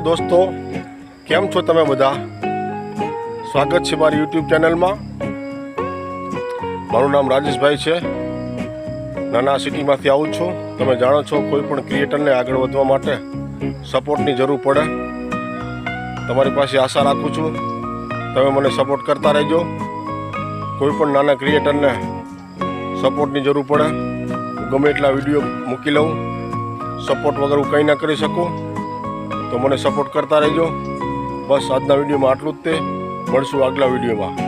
दोस्तों, केम छो तमे बधा? स्वागत है मारी यूट्यूब चैनल में। मारू नाम राजेश भाई है। नाना सिटी में आऊँ छूँ। तमे जाणो छो कोईपण क्रिएटर ने आगळ वधवा माटे सपोर्टनी जरूर पड़े। तमारी पासे आशा राखूँ छूँ तमे मने सपोर्ट करता रहो। कोईपण नाना क्रिएटर ने सपोर्टनी जरूर पड़े। गमे एटला विडियो मूकी लऊँ, सपोर्ट वगर हूँ कहीं ना करी सकूँ, तो मने सपोर्ट करता रहो। बस आजना विडियो में आटलू ज ते। मळशुं आगला विडियो में।